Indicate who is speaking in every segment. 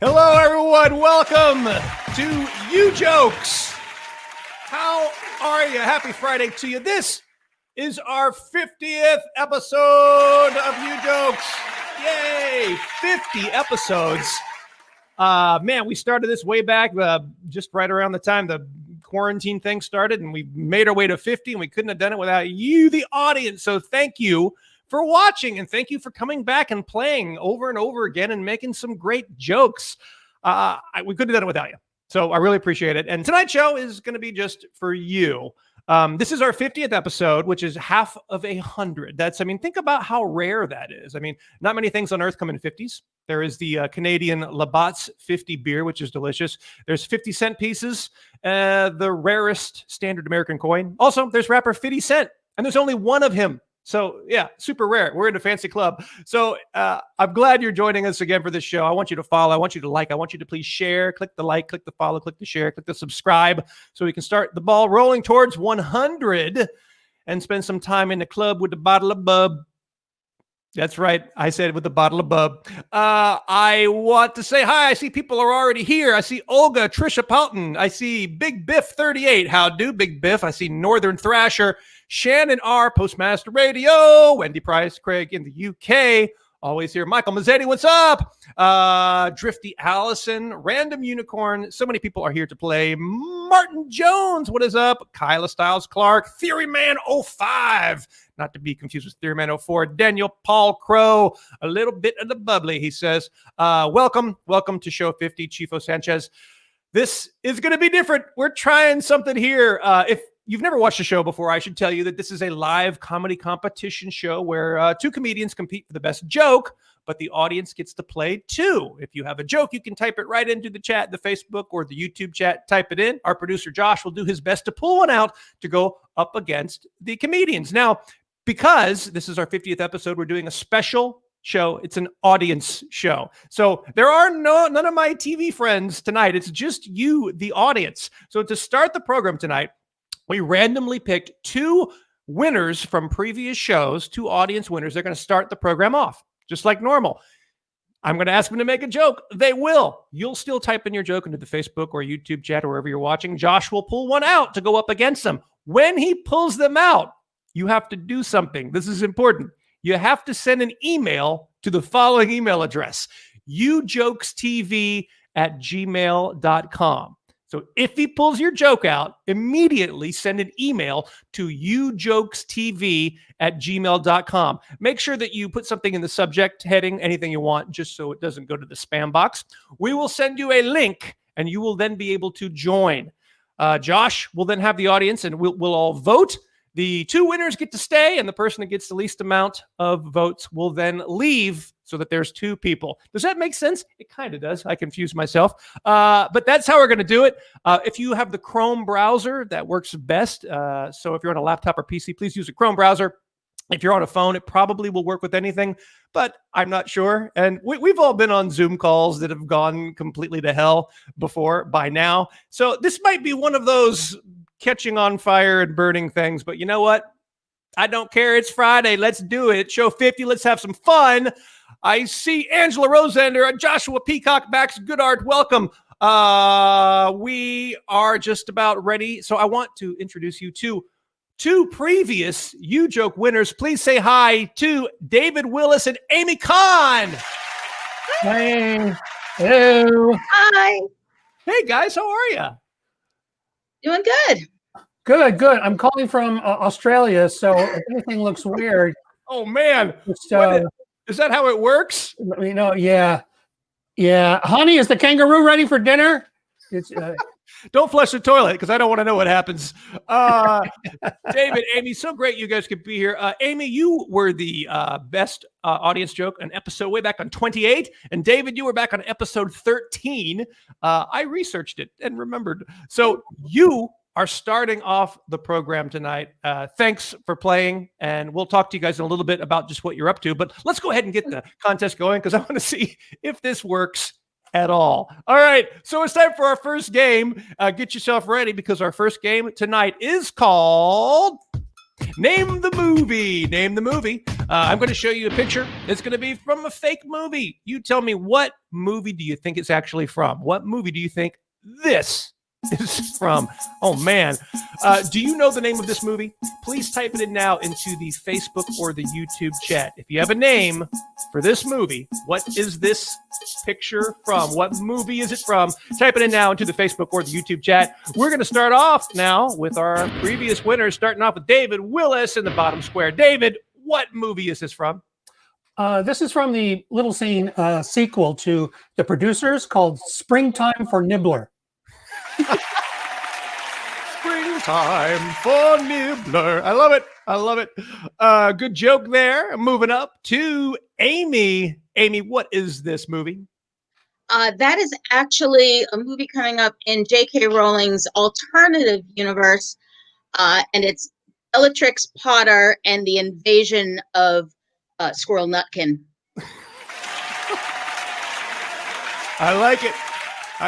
Speaker 1: Hello, everyone. Welcome to Ujokes. How are you? Happy Friday to you. This is our 50th episode of Ujokes. Yay! 50 episodes. Man, we started this way back just right around the time the quarantine thing started, and we made our way to 50, and we couldn't have done it without you, the audience. So thank you for watching, and thank you for coming back and playing over and over again and making some great jokes. We couldn't have done it without you. So I really appreciate it. And tonight's show is going to be just for you. This is our 50th episode, which is half of 100. Think about how rare that is. Not many things on earth come in 50s. There is the Canadian Labatt's 50 beer, which is delicious. There's 50-cent pieces, the rarest standard American coin. Also, there's rapper 50 Cent, and there's only one of him. So, yeah, super rare. We're in a fancy club. So I'm glad you're joining us again for this show. I want you to follow. I want you to like. I want you to please share. Click the like, click the follow, click the share, click the subscribe so we can start the ball rolling towards 100 and spend some time in the club with a bottle of bub. That's right. I said with a bottle of bub. I want to say hi. I see people are already here. I see Olga, Trisha Pelton. I see Big Biff 38. How do, Big Biff? I see Northern Thrasher, Shannon R, Postmaster Radio, Wendy Price, Craig in the UK. Always here. Michael Mazzetti, what's up? Drifty Allison, Random Unicorn. So many people are here to play. Martin Jones, what is up? Kyla Styles Clark, Theoryman 05. Not to be confused with Theoryman 04. Daniel Paul Crow, a little bit of the bubbly, he says. Welcome to show 50, Chifo Sanchez. This is going to be different. We're trying something here. If you've never watched the show before, I should tell you that this is a live comedy competition show where two comedians compete for the best joke, but the audience gets to play too. If you have a joke, you can type it right into the chat, the Facebook or the YouTube chat, type it in. Our producer, Josh, will do his best to pull one out to go up against the comedians. Now, because this is our 50th episode, we're doing a special show. It's an audience show. So there are none of my TV friends tonight. It's just you, the audience. So to start the program tonight, we randomly picked two winners from previous shows, two audience winners. They're going to start the program off just like normal. I'm going to ask them to make a joke. They will. You'll still type in your joke into the Facebook or YouTube chat or wherever you're watching. Josh will pull one out to go up against them. When he pulls them out, you have to do something. This is important. You have to send an email to the following email address, ujokestv@gmail.com. So if he pulls your joke out, immediately send an email to ujokestv@gmail.com. Make sure that you put something in the subject heading, anything you want, just so it doesn't go to the spam box. We will send you a link, and you will then be able to join. Josh will then have the audience, and we'll all vote. The two winners get to stay, and the person that gets the least amount of votes will then leave so that there's two people. Does that make sense? It kind of does. I confuse myself. But that's how we're going to do it. If you have the Chrome browser, that works best. So if you're on a laptop or PC, please use a Chrome browser. If you're on a phone, it probably will work with anything, but I'm not sure. And we've all been on Zoom calls that have gone completely to hell before by now. So this might be one of those catching on fire and burning things, but you know what? I don't care. It's Friday. Let's do it. Show 50. Let's have some fun. I see Angela Rosender, Joshua Peacock, Max Goodart. Welcome. We are just about ready. So I want to introduce you to two previous U-Joke winners. Please say hi to David Willis and Amy Kahn.
Speaker 2: Hey. Hello.
Speaker 3: Hi.
Speaker 1: Hey, guys. How are you?
Speaker 3: Doing good.
Speaker 2: Good. I'm calling from Australia, so if anything looks weird.
Speaker 1: Oh, man. Is that how it works?
Speaker 2: Yeah. Honey, is the kangaroo ready for dinner? It's
Speaker 1: Don't flush the toilet because I don't want to know what happens. David, Amy, so great you guys could be here. Amy, you were the best audience joke on episode way back on 28. And David, you were back on episode 13. I researched it and remembered. So you are starting off the program tonight. Thanks for playing. And we'll talk to you guys in a little bit about just what you're up to. But let's go ahead and get the contest going because I want to see if this works at all. All right, so it's time for our first game. Get yourself ready because our first game tonight is called Name the Movie. Name the Movie. I'm going to show you a picture. It's going to be from a fake movie. You tell me, what movie do you think it's actually from? What movie do you think this is from? Oh, man. Do you know the name of this movie? Please type it in now into the Facebook or the YouTube chat. If you have a name for this movie, what is this picture from? What movie is it from? Type it in now into the Facebook or the YouTube chat. We're going to start off now with our previous winners, starting off with David Willis in the bottom square. David, what movie is this from?
Speaker 2: This is from the Little Scene sequel to The Producers called Springtime for Nibbler.
Speaker 1: Springtime for Nibbler. I love it. I love it. Good joke there. Moving up to Amy. Amy, what is this movie?
Speaker 3: That is actually a movie coming up in J.K. Rowling's alternative universe, and it's Bellatrix Potter and the Invasion of Squirrel Nutkin.
Speaker 1: I like it.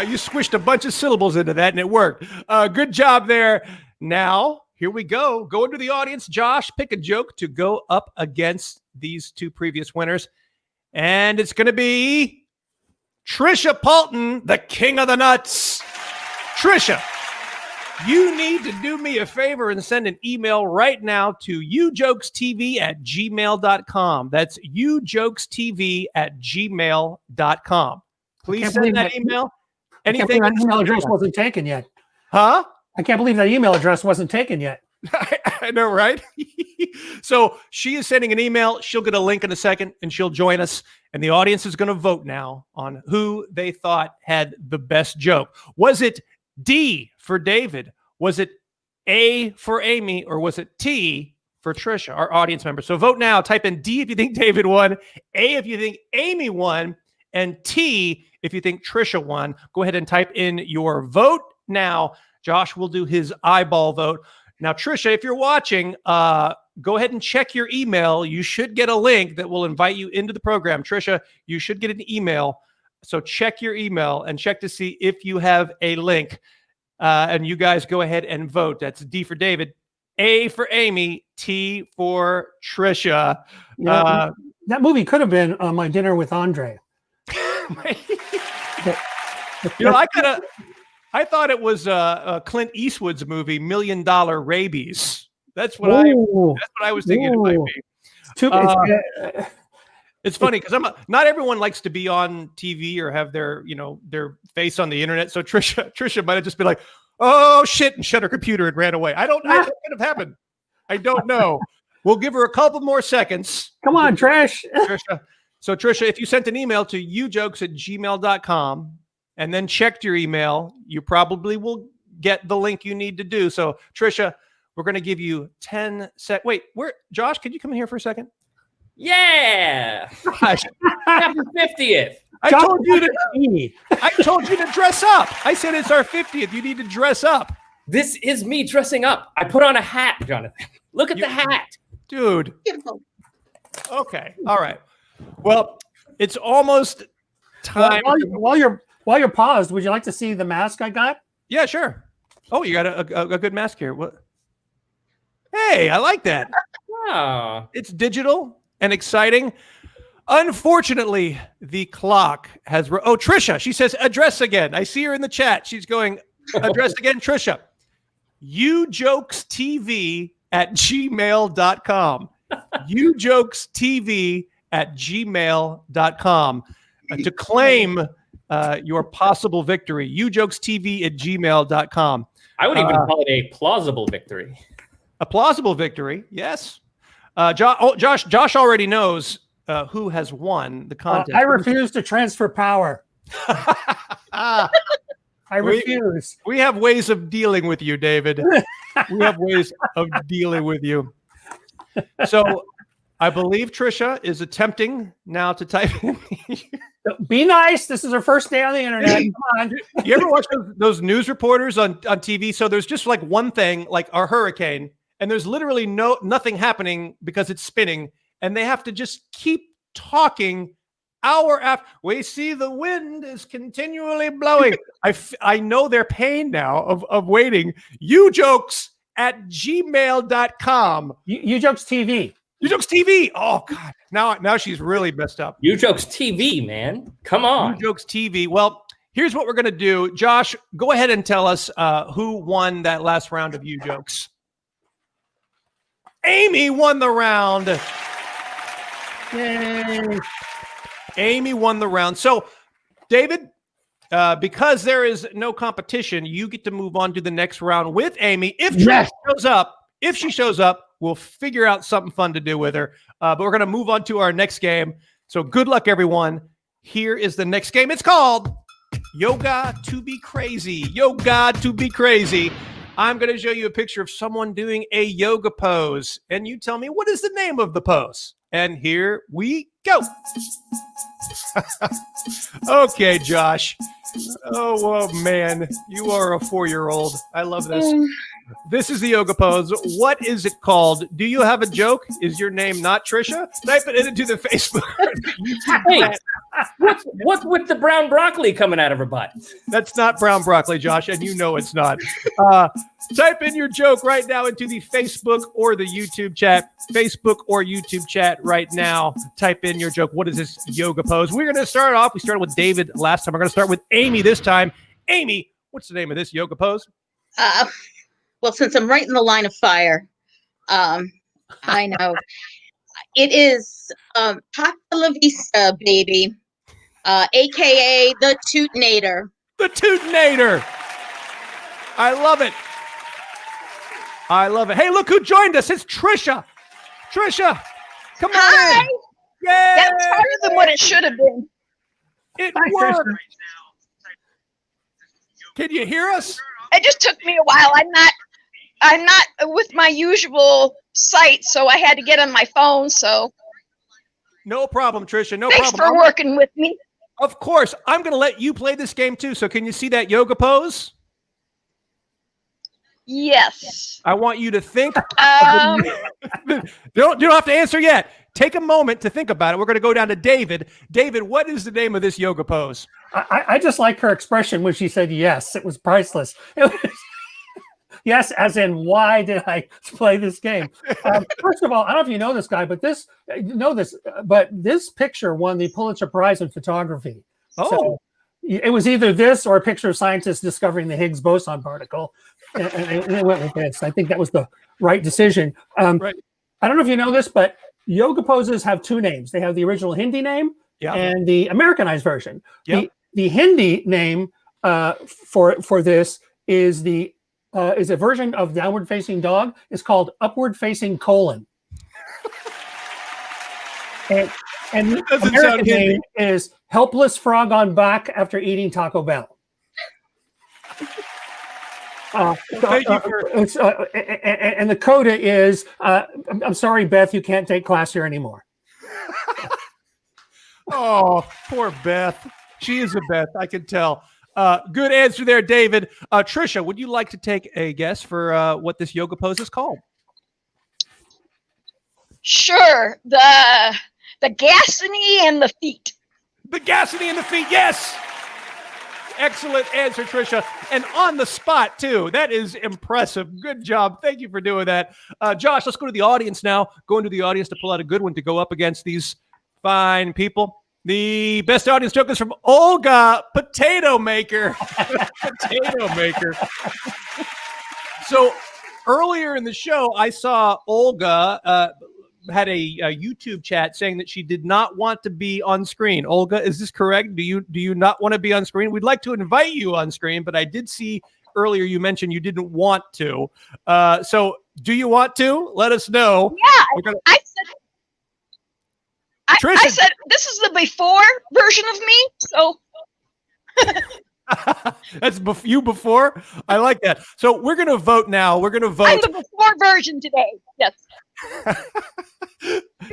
Speaker 1: You squished a bunch of syllables into that, and it worked. Good job there. Now, here we go. Go into the audience. Josh, pick a joke to go up against these two previous winners. And it's going to be Trisha Palton, the king of the nuts. Trisha, you need to do me a favor and send an email right now to ujokestv@gmail.com. That's ujokestv@gmail.com. Please send that email.
Speaker 2: Anything? That email address wasn't taken yet.
Speaker 1: Huh?
Speaker 2: I can't believe that email address wasn't taken yet.
Speaker 1: I know, right? So she is sending an email. She'll get a link in a second, and she'll join us. And the audience is going to vote now on who they thought had the best joke. Was it D for David? Was it A for Amy? Or was it T for Trisha, our audience member? So vote now. Type in D if you think David won, A if you think Amy won, and T if you think Trisha won. Go ahead and type in your vote now. Josh will do his eyeball vote. Now, Trisha, if you're watching, go ahead and check your email. You should get a link that will invite you into the program. Trisha, you should get an email. So check your email and check to see if you have a link. And you guys go ahead and vote. That's D for David, A for Amy, T for Trisha.
Speaker 2: That movie could have been My Dinner with Andre.
Speaker 1: I thought it was Clint Eastwood's movie, $1 Million Rabies. That's what I was thinking it might be. It's funny because not everyone likes to be on TV or have their face on the internet. So Trisha might have just been like, "Oh shit," and shut her computer and ran away. I don't know what could have happened. I don't know. We'll give her a couple more seconds.
Speaker 2: Come on, Trish.
Speaker 1: Trisha. So Trisha, if you sent an email to ujokes@gmail.com and then checked your email, you probably will get the link you need to do. So Trisha, we're going to give you 10 seconds. Wait, Josh, could you come in here for a second?
Speaker 4: Yeah. Happy 50th.
Speaker 1: I told you to dress up. I said it's our 50th. You need to dress up.
Speaker 4: This is me dressing up. I put on a hat, Jonathan. Look at the hat.
Speaker 1: Dude.
Speaker 3: Beautiful.
Speaker 1: Okay. All right. Well, it's almost time.
Speaker 2: While you're paused, would you like to see the mask I got?
Speaker 1: Yeah, sure. Oh, you got a good mask here. What? Hey, I like that.
Speaker 4: Oh.
Speaker 1: It's digital and exciting. Unfortunately, the clock has... Trisha, she says address again. I see her in the chat. She's going, address again, Trisha. ujokestv@gmail.com. ujokestv@gmail.com to claim your possible victory. ujokestv@gmail.com.
Speaker 4: I would even call it a plausible victory.
Speaker 1: A plausible victory, yes. Josh already knows who has won the contest.
Speaker 2: I refuse to transfer power. I refuse.
Speaker 1: We have ways of dealing with you, David. We have ways of dealing with you. So I believe Trisha is attempting now to type in.
Speaker 2: Be nice. This is her first day on the internet. Come on.
Speaker 1: You ever watch those news reporters on TV? So there's just like one thing, like a hurricane, and there's literally nothing happening because it's spinning, and they have to just keep talking hour after. We see the wind is continually blowing. I know their pain now of waiting. ujokes@gmail.com.
Speaker 2: Ujokes TV.
Speaker 1: Ujokes TV. Oh God, now she's really messed up.
Speaker 4: Ujokes TV, man. Come on.
Speaker 1: Ujokes TV. Well, here's what we're gonna do. Josh, go ahead and tell us who won that last round of Ujokes. Amy won the round.
Speaker 2: Yay.
Speaker 1: Amy won the round. So, David, because there is no competition, you get to move on to the next round with Amy. If she shows up, we'll figure out something fun to do with her. But we're going to move on to our next game. So good luck, everyone. Here is the next game. It's called Yoga to be Crazy. Yoga to be Crazy. I'm going to show you a picture of someone doing a yoga pose. And you tell me, what is the name of the pose? And here we go. Okay, Josh. Oh, man. You are a 4-year-old. I love this. This is the yoga pose. What is it called? Do you have a joke? Is your name not Trisha? Type it into the Facebook.
Speaker 4: Hey, what's with the brown broccoli coming out of her butt?
Speaker 1: That's not brown broccoli, Josh, and you know it's not. Type in your joke right now into the Facebook or the YouTube chat. Facebook or YouTube chat right now. Type in your joke. What is this yoga pose? We're going to start off. We started with David last time. We're going to start with Amy this time. Amy, what's the name of this yoga pose?
Speaker 3: Well, since I'm right in the line of fire, I know. It is Hasta la Vista, baby, a.k.a. the Tootinator.
Speaker 1: The Tootinator. I love it. I love it. Hey, look who joined us. It's Trisha. Trisha, come on
Speaker 5: Hi.
Speaker 1: in. Yay!
Speaker 5: That's harder than what it should have been.
Speaker 1: It
Speaker 2: Hi,
Speaker 1: worked.
Speaker 2: Trisha.
Speaker 1: Can you hear us?
Speaker 5: It just took me a while. I'm not with my usual site, so I had to get on my phone. So
Speaker 1: No problem, Trisha. No
Speaker 5: thanks
Speaker 1: problem.
Speaker 5: for working with me.
Speaker 1: Of course. I'm going to let you play this game too. So can you see that yoga pose?
Speaker 5: Yes.
Speaker 1: I want you to think. You don't have to answer yet. Take a moment to think about it. We're going to go down to David. David, what is the name of this yoga pose?
Speaker 2: I just like her expression when she said yes. It was priceless. It was, yes, as in, why did I play this game? First of all, I don't know if you know this guy, but this picture won the Pulitzer Prize in photography.
Speaker 1: Oh.
Speaker 2: So it was either this or a picture of scientists discovering the Higgs boson particle. And it went with this. I think that was the right decision.
Speaker 1: Right.
Speaker 2: I don't know if you know this, but yoga poses have two names. They have the original Hindi name and the Americanized version.
Speaker 1: Yep.
Speaker 2: The Hindi name for this is a version of downward facing dog. It's called upward facing colon. and the American name is helpless frog on back after eating Taco Bell.
Speaker 1: Thank you for...
Speaker 2: and the coda is, I'm sorry, Beth, you can't take class here anymore.
Speaker 1: Oh, poor Beth. She is a Beth, I can tell. Good answer there, David. Trisha, would you like to take a guess for what this yoga pose is called?
Speaker 5: Sure. The Gassany and the feet.
Speaker 1: The Gassany and the feet, yes! Excellent answer, Trisha. And on the spot, too. That is impressive. Good job. Thank you for doing that. Josh, let's go to the audience now. Go into the audience to pull out a good one to go up against these fine people. The best audience joke is from Olga, Potato Maker. Potato Maker. So earlier in the show, I saw Olga had a YouTube chat saying that she did not want to be on screen. Olga, is this correct? Do you not want to be on screen? We'd like to invite you on screen, but I did see earlier you mentioned you didn't want to. So do you want to? Let us know.
Speaker 5: Yeah, I said this is the before version of me. So
Speaker 1: that's you before. I like that. So we're going to vote now. We're going to vote.
Speaker 5: I'm the before version today. Yes.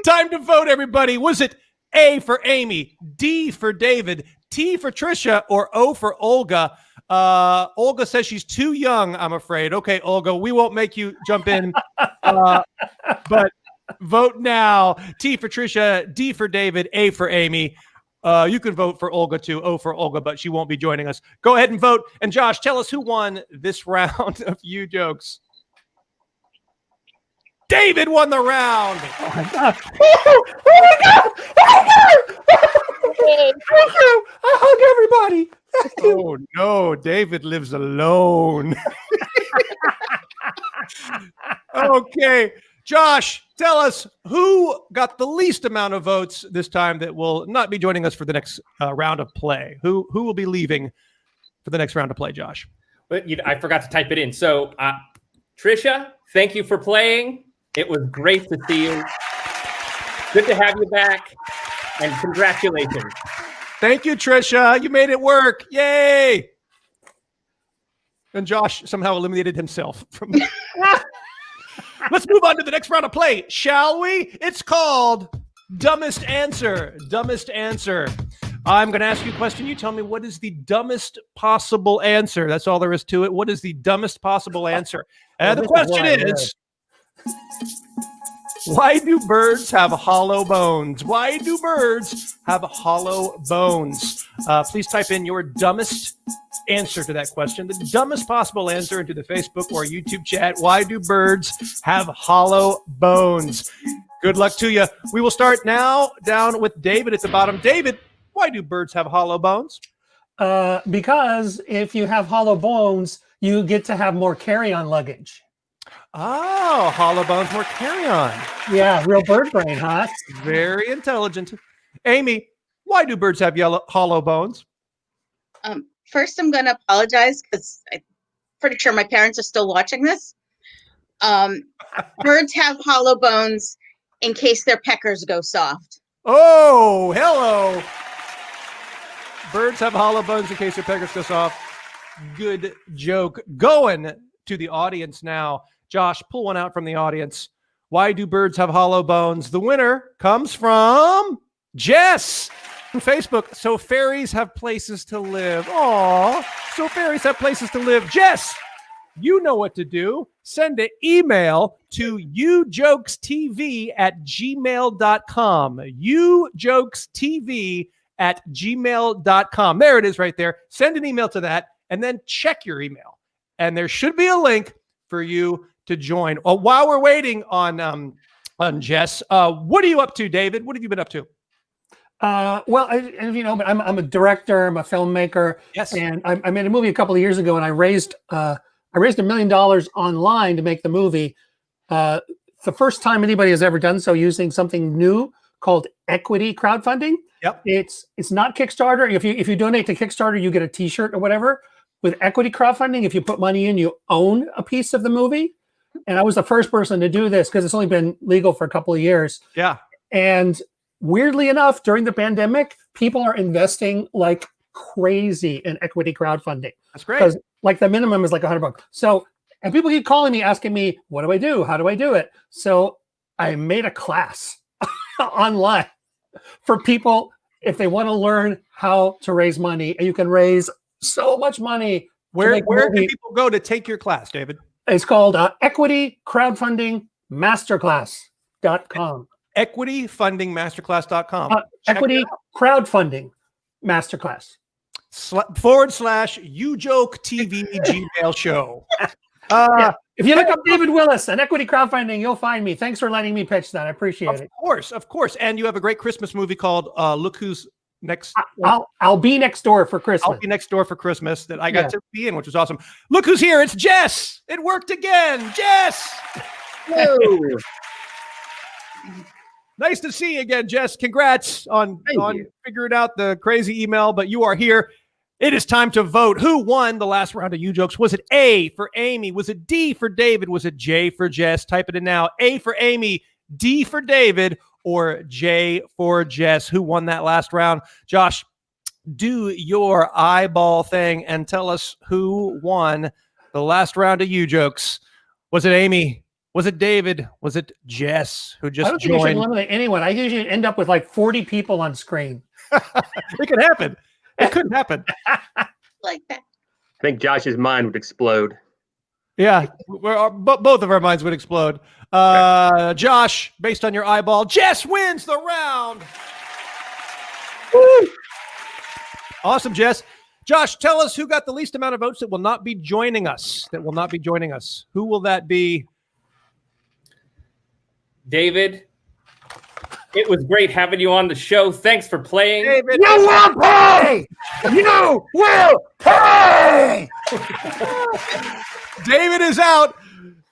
Speaker 1: Time to vote, everybody. Was it A for Amy, D for David, T for Trisha, or O for Olga? Olga says she's too young, I'm afraid. Okay, Olga, we won't make you jump in. But vote now. T for Trisha, D for David, A for Amy. You can vote for Olga too, O for Olga, but she won't be joining us. Go ahead and vote. And Josh, tell us who won this round of Ujokes. David won the round.
Speaker 2: Oh my God. Oh my God. Oh my God. Thank you. I hug everybody. Thank you.
Speaker 1: Oh no, David lives alone. Okay, Josh, tell us who got the least amount of votes this time that will not be joining us for the next round of play. Who will be leaving for the next round of play, Josh?
Speaker 4: But I forgot to type it in. So, Trisha, thank you for playing. It was great to see you. Good to have you back. And congratulations.
Speaker 1: Thank you, Trisha. You made it work. Yay! And Josh somehow eliminated himself from. Let's move on to the next round of play, shall we? It's called Dumbest Answer. Dumbest Answer. I'm going to ask you a question. You tell me what is the dumbest possible answer. That's all there is to it. What is the dumbest possible answer? And the question is, why do birds have hollow bones? Why do birds have hollow bones? Please type in your dumbest answer to that question, the dumbest possible answer into the Facebook or YouTube chat. Why do birds have hollow bones? Good luck to you. We will start now down with David at the bottom. David, why do birds have hollow bones?
Speaker 2: Because if you have hollow bones, you get to have more carry-on luggage.
Speaker 1: Oh, hollow bones, more carry-on.
Speaker 2: Yeah, real bird brain, huh?
Speaker 1: Very intelligent. Amy, why do birds have hollow bones?
Speaker 3: First, I'm going to apologize because I'm pretty sure my parents are still watching this. Birds have hollow bones in case their peckers go soft.
Speaker 1: Oh, hello. Birds have hollow bones in case their peckers go soft. Good joke. Going to the audience now. Josh, pull one out from the audience. Why do birds have hollow bones? The winner comes from Jess on Facebook. So fairies have places to live. Aw, so fairies have places to live. Jess, you know what to do. Send an email to ujokestv@gmail.com. ujokestv@gmail.com. There it is right there. Send an email to that and then check your email. And there should be a link for you to join. While we're waiting on Jess, what are you up to, David? What have you been up to?
Speaker 2: Well, if you know, but I'm a director. I'm a filmmaker.
Speaker 1: Yes.
Speaker 2: And I made a movie a couple of years ago, and I raised $1 million online to make the movie. The first time anybody has ever done so using something new called equity crowdfunding.
Speaker 1: Yep.
Speaker 2: It's not Kickstarter. If you donate to Kickstarter, you get a T-shirt or whatever. With equity crowdfunding, if you put money in, you own a piece of the movie. And I was the first person to do this because it's only been legal for a couple of years.
Speaker 1: Yeah.
Speaker 2: And weirdly enough, during the pandemic, people are investing like crazy in equity crowdfunding.
Speaker 1: That's great.
Speaker 2: Because like the minimum is like $100. So, and people keep calling me, asking me, what do I do? How do I do it? So I made a class online for people if they want to learn how to raise money. And you can raise so much money.
Speaker 1: Where can people go to take your class, David?
Speaker 2: It's called Equity Crowdfunding Masterclass.com.
Speaker 1: EquityFundingMasterclass.com.
Speaker 2: Equity Crowdfunding Masterclass.
Speaker 1: /Ujoke TV Gmail show.
Speaker 2: Yeah. If you look up David Willis and Equity Crowdfunding, you'll find me. Thanks for letting me pitch that. I appreciate it.
Speaker 1: Of course. And you have a great Christmas movie called Look Who's Next.
Speaker 2: I'll be next door for Christmas.
Speaker 1: I'll be next door for Christmas that I got to be in, which was awesome. Look who's here. It's Jess. It worked again. Jess.
Speaker 4: Hello.
Speaker 1: Nice to see you again, Jess. Congrats on figuring out the crazy email, but you are here. It is time to vote. Who won the last round of Ujokes? Was it A for Amy? Was it D for David? Was it J for Jess? Type it in now. A for Amy, D for David, or J for Jess? Who won that last round? Josh, do your eyeball thing and tell us who won the last round of Ujokes. Was it Amy? Was it David? Was it Jess who just joined?
Speaker 2: I don't think you should eliminate anyone. I usually end up with like 40 people on screen.
Speaker 1: It could happen. It couldn't happen.
Speaker 3: Like that.
Speaker 6: I think Josh's mind would explode.
Speaker 1: Yeah, both of our minds would explode. Josh, based on your eyeball, Jess wins the round. Woo! Awesome, Jess. Josh, tell us who got the least amount of votes that will not be joining us. Who will that be?
Speaker 4: David, it was great having you on the show. Thanks for playing.
Speaker 1: David,
Speaker 2: You will pay! You will pay!
Speaker 1: David is out.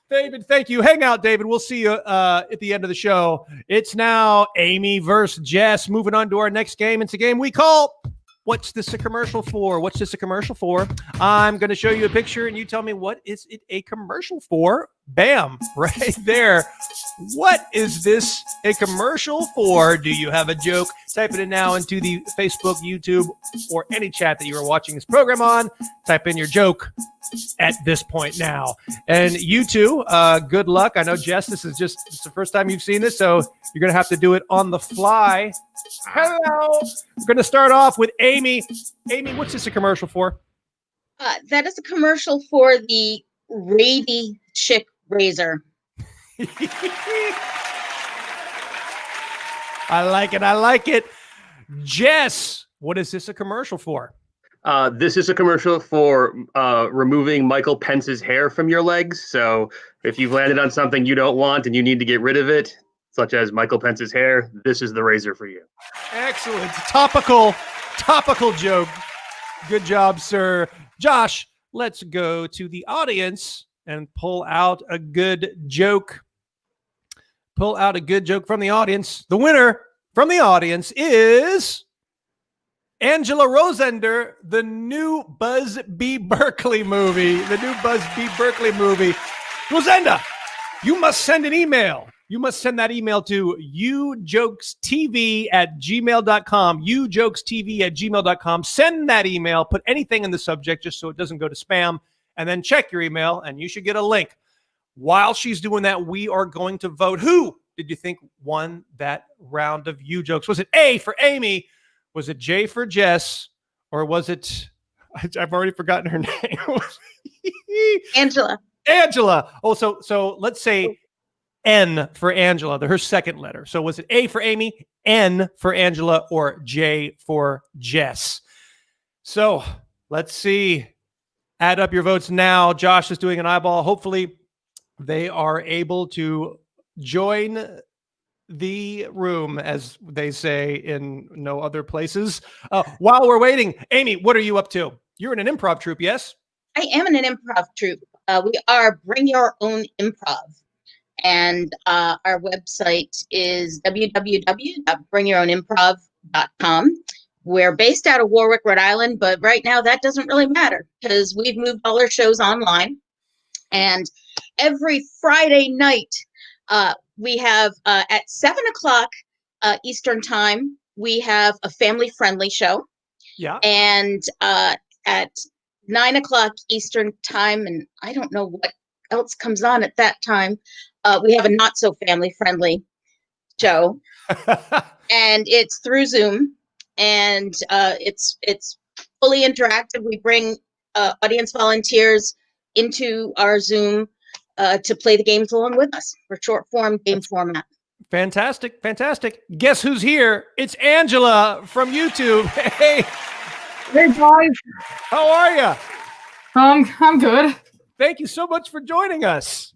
Speaker 1: David, thank you. Hang out, David. We'll see you at the end of the show. It's now Amy versus Jess. Moving on to our next game. It's a game we call What's This a Commercial For? What's this a commercial for? I'm going to show you a picture and you tell me what is it a commercial for? Bam, right there. What is this a commercial for? Do you have a joke? Type it in now into the Facebook, YouTube, or any chat that you are watching this program on. Type in your joke at this point now. And you two, good luck. I know, Jess, it's the first time you've seen this, so you're going to have to do it on the fly. Hello. We're going to start off with Amy. Amy, what's this a commercial for?
Speaker 3: That is a commercial for the Rady Chick Razor.
Speaker 1: I like it. I like it. Jess, what is this a commercial for?
Speaker 6: This is a commercial for removing Michael Pence's hair from your legs. So if you've landed on something you don't want and you need to get rid of it, such as Michael Pence's hair, this is the razor for you.
Speaker 1: Excellent. Topical joke. Good job, sir. Josh, let's go to the audience and pull out a good joke. Pull out a good joke from the audience. The winner from the audience is Angela Rosender, the new Buzz B. Berkeley movie. The new Buzz B. Berkeley movie. Rosenda, you must send an email. You must send that email to ujokestv@gmail.com. ujokestv@gmail.com. Send that email. Put anything in the subject just so it doesn't go to spam. And then check your email, and you should get a link. While she's doing that, we are going to vote. Who did you think won that round of Ujokes? Was it A for Amy? Was it J for Jess? Or was it, I've already forgotten her name.
Speaker 3: Angela.
Speaker 1: Angela. Oh, so let's say N for Angela, her second letter. So was it A for Amy, N for Angela, or J for Jess? So let's see. Add up your votes now. Josh is doing an eyeball. Hopefully they are able to join the room, as they say in no other places. While we're waiting, Amy, what are you up to? You're in an improv troupe, yes?
Speaker 3: I am in an improv troupe. We are Bring Your Own Improv. And our website is www.bringyourownimprov.com. We're based out of Warwick, Rhode Island, but right now that doesn't really matter because we've moved all our shows online. And every Friday night, we have at 7 o'clock Eastern time, we have a family-friendly show.
Speaker 1: Yeah.
Speaker 3: And at 9 o'clock Eastern time, and I don't know what else comes on at that time, we have a not-so-family-friendly show. And it's through Zoom. And it's fully interactive. We bring audience volunteers into our Zoom to play the games along with us for short form game format.
Speaker 1: Fantastic. Fantastic. Guess who's here? It's Angela from YouTube. Hey.
Speaker 7: Hey guys.
Speaker 1: How are you?
Speaker 7: I'm good.
Speaker 1: Thank you so much for joining us.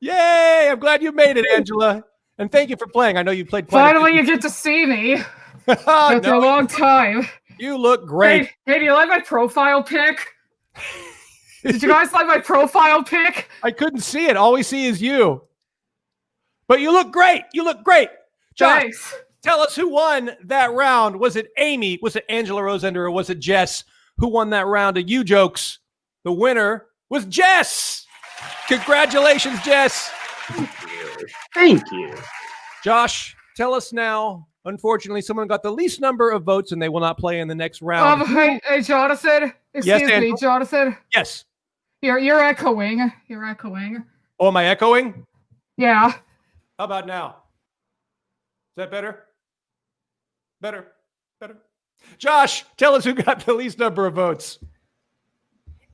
Speaker 1: Yay. I'm glad you made it, Angela. And thank you for playing. I know you played quite
Speaker 7: Finally, you get to see me. After a long time.
Speaker 1: You look great.
Speaker 7: Hey, do you like my profile pic? Did you guys like my profile pic?
Speaker 1: I couldn't see it. All we see is you. But you look great. You look great. Josh,
Speaker 7: Thanks.
Speaker 1: tell us who won that round. Was it Amy? Was it Angela Rosender? Or was it Jess? Who won that round of Ujokes? The winner was Jess. Congratulations, Jess.
Speaker 6: Thank you.
Speaker 1: Josh, tell us now. Unfortunately, someone got the least number of votes, and they will not play in the next round.
Speaker 7: Hey, Jonathan. Excuse me, Jonathan.
Speaker 1: Yes.
Speaker 7: You're echoing. You're echoing.
Speaker 1: Oh, am I echoing?
Speaker 7: Yeah.
Speaker 1: How about now? Is that better? Better. Josh, tell us who got the least number of votes.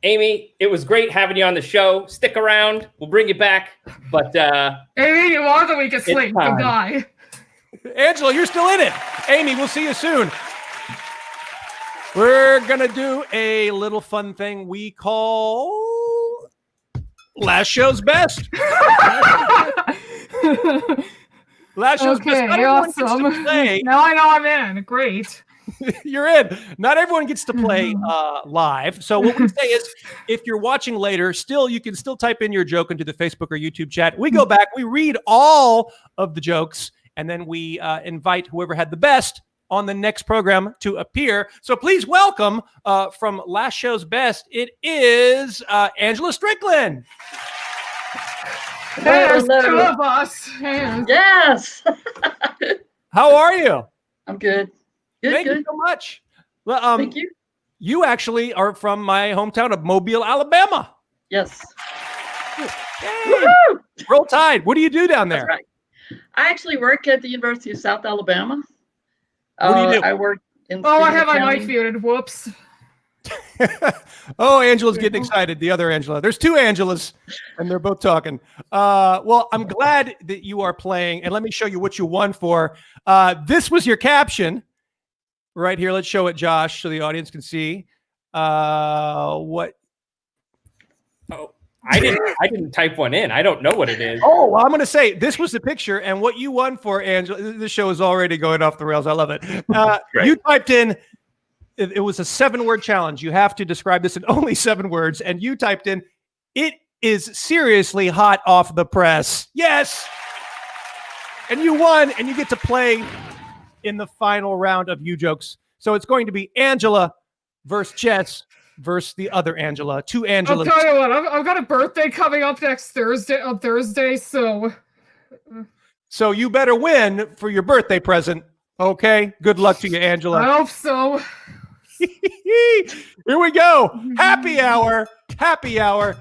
Speaker 4: Amy, it was great having you on the show. Stick around. We'll bring you back. But
Speaker 7: Amy, you are the weakest link. Goodbye.
Speaker 1: Angela, you're still in it. Amy, we'll see you soon. We're going to do a little fun thing we call Last Show's Best. Last show's best.
Speaker 7: Okay,
Speaker 1: Not everyone gets
Speaker 7: awesome.
Speaker 1: to play.
Speaker 7: Now I know I'm in. Great.
Speaker 1: You're in. Not everyone gets to play live. So what we say is, if you're watching later, you can still type in your joke into the Facebook or YouTube chat. We go back, we read all of the jokes, and then we invite whoever had the best on the next program to appear. So please welcome from last show's best, it is Angela Strickland.
Speaker 7: There's two of us.
Speaker 8: Yes.
Speaker 1: How are you?
Speaker 8: I'm good.
Speaker 1: Thank you so much. Well,
Speaker 8: Thank you.
Speaker 1: You actually are from my hometown of Mobile, Alabama.
Speaker 8: Yes.
Speaker 1: Hey, roll Tide. What do you do down there?
Speaker 8: That's right. I actually work at the University of South Alabama.
Speaker 1: What do you do?
Speaker 8: I work in.
Speaker 7: Oh, I
Speaker 8: student
Speaker 7: have my
Speaker 8: accounting.
Speaker 7: knife muted. Whoops.
Speaker 1: Oh, Angela's getting excited. The other Angela. There's two Angelas, and they're both talking. Well, I'm glad that you are playing, and let me show you what you won for. This was your caption right here. Let's show it, Josh, so the audience can see what.
Speaker 4: Oh, I didn't type one in. I don't know what it is.
Speaker 1: Oh, well, I'm going to say this was the picture, and what you won for, Angela. This show is already going off the rails. I love it. You typed in. It was a 7-word challenge. You have to describe this in only 7 words. And you typed in, it is seriously hot off the press. Yes. And you won, and you get to play in the final round of Ujokes. So it's going to be Angela versus Jess versus the other Angela. Two Angelas.
Speaker 7: I'll tell you what, I've got a birthday coming up next Thursday, so
Speaker 1: you better win for your birthday present. Okay? Good luck to you, Angela.
Speaker 7: I hope so.
Speaker 1: Here we go. Happy hour. Happy hour.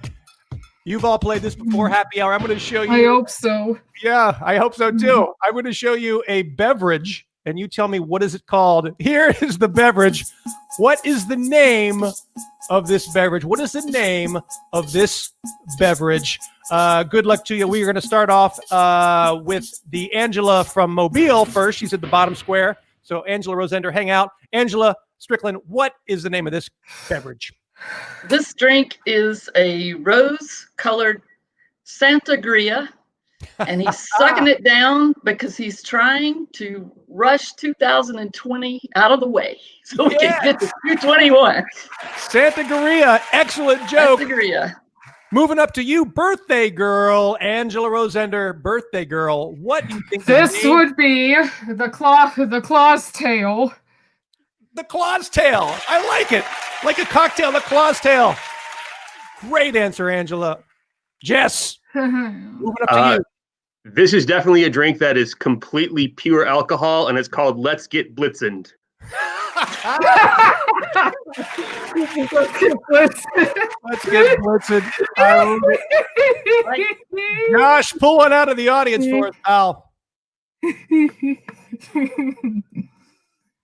Speaker 1: You've all played this before. Happy hour. I'm going to show you.
Speaker 7: I hope so.
Speaker 1: Yeah, I hope so too. I'm going to show you a beverage, and you tell me what is it called. Here is the beverage. What is the name of this beverage? What is the name of this beverage? Good luck to you. We are going to start off with the Angela from Mobile first. She's at the bottom square. So Angela Rosender, hang out. Angela Strickland, what is the name of this beverage?
Speaker 8: This drink is a rose-colored Sangria, and he's sucking it down because he's trying to rush 2020 out of the way so we can get to 221.
Speaker 1: Sangria, excellent joke.
Speaker 8: Sangria.
Speaker 1: Moving up to you, birthday girl, Angela Rosender, birthday girl. What do you think?
Speaker 7: This would be the claw's tail.
Speaker 1: The claw's tail. I like it. Like a cocktail, the claw's tail. Great answer, Angela. Jess, moving up to you.
Speaker 6: This is definitely a drink that is completely pure alcohol, and it's called Let's Get Blitzened.
Speaker 1: Let's get blitzed. Josh, pull one out of the audience for us, pal.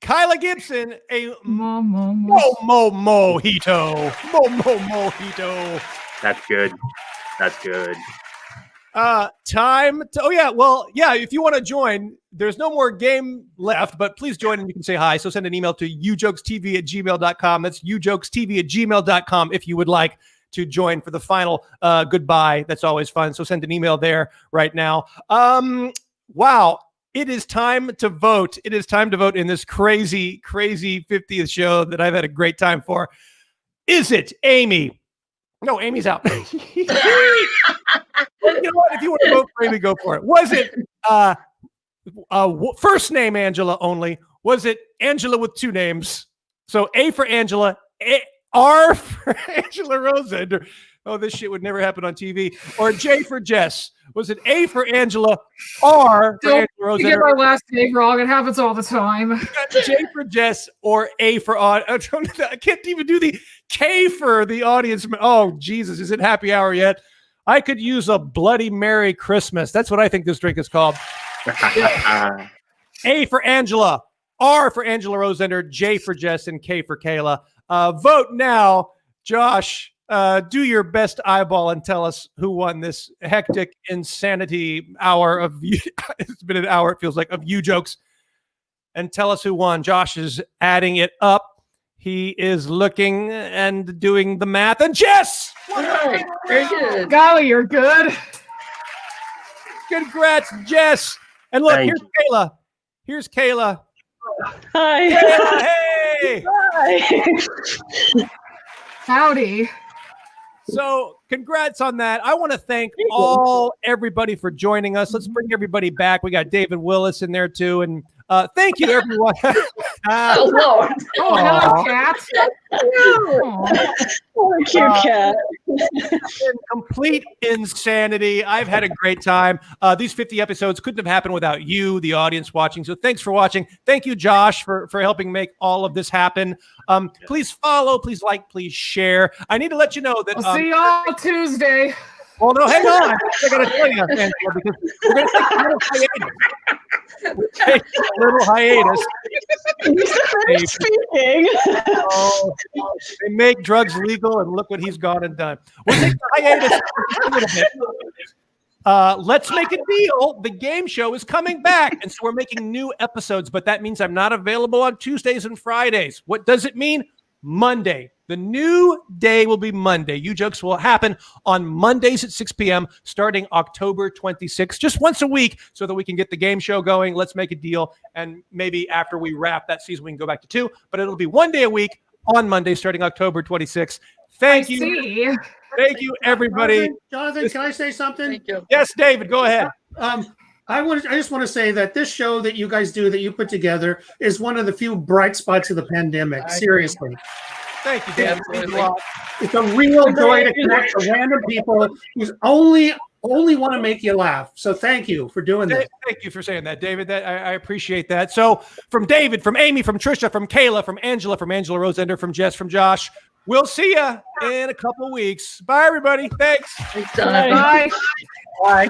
Speaker 1: Kyla Gibson, a mojito. Mojito.
Speaker 6: That's good. That's good.
Speaker 1: Time to, if you want to join, there's no more game left, but please join and you can say hi. So send an email to ujokestv@gmail.com. That's ujokestv@gmail.com if you would like to join for the final goodbye. That's always fun. So send an email there right now. Wow. It is time to vote. It is time to vote in this crazy, crazy 50th show that I've had a great time for. Is it Amy? No, Amy's out. You know what? If you want to vote for Amy, go for it. Was it first name Angela only? Was it Angela with 2 names? So A for Angela, R for Angela Rosender. Oh, this shit would never happen on TV. Or J for Jess. Was it A for Angela, R for Angela Rosender?
Speaker 7: You get my last name wrong. It happens all the time.
Speaker 1: J for Jess or A for I can't even do the K for the audience. Oh, Jesus. Is it happy hour yet? I could use a Bloody Merry Christmas. That's what I think this drink is called. A for Angela, R for Angela Rosender, J for Jess, and K for Kayla. Vote now. Josh, do your best eyeball and tell us who won this hectic insanity hour of it's been an hour, it feels like, of Ujokes. And tell us who won. Josh is adding it up. He is looking and doing the math. And Jess!
Speaker 8: All right. Very good.
Speaker 7: Golly, you're good.
Speaker 1: Congrats, Jess. And look,
Speaker 6: Thank
Speaker 1: here's Kayla. Here's Kayla.
Speaker 9: Hi.
Speaker 1: Kayla, hey.
Speaker 9: Hi.
Speaker 7: Howdy.
Speaker 1: So congrats on that. I want to thank everybody for joining us. Let's bring everybody back. We got David Willis in there too. And thank you, everyone.
Speaker 8: Oh, Lord.
Speaker 7: Oh, hello, cat.
Speaker 9: Oh, cute cat.
Speaker 1: In complete insanity. I've had a great time. These 50 episodes couldn't have happened without you, the audience watching. So thanks for watching. Thank you, Josh, for helping make all of this happen. Please follow, please like, please share. I need to let you know that
Speaker 7: I'll see y'all Tuesday.
Speaker 1: well, no, hang on. I got to tell you, Angela, because we're going to take a little hiatus.
Speaker 9: Finish speaking.
Speaker 1: Oh, they make drugs legal, and look what he's gone and done. We'll take a hiatus a little bit. Let's make a deal. The game show is coming back, and so we're making new episodes, but that means I'm not available on Tuesdays and Fridays. What does it mean? Monday. The new day will be Monday. Ujokes will happen on Mondays at 6 p.m. starting October 26th, just once a week so that we can get the game show going. Let's make a deal. And maybe after we wrap that season, we can go back to 2, but it'll be 1 day a week on Monday starting October 26th. Thank you.
Speaker 7: See.
Speaker 1: Thank you, everybody.
Speaker 2: Jonathan, can I say something?
Speaker 8: Thank you.
Speaker 1: Yes, David, go ahead.
Speaker 2: I just want to say that this show that you guys do, that you put together, is one of the few bright spots of the pandemic. Seriously.
Speaker 1: Thank you, David.
Speaker 8: Absolutely.
Speaker 2: It's a real joy to connect to random people who only want to make you laugh. So thank you for doing this.
Speaker 1: Thank you for saying that, David. I appreciate that. So from David, from Amy, from Trisha, from Kayla, from Angela Rosender, from Jess, from Josh, we'll see you in a couple of weeks. Bye, everybody. Thanks.
Speaker 8: Thanks, Jonathan.
Speaker 7: Bye.
Speaker 9: Bye.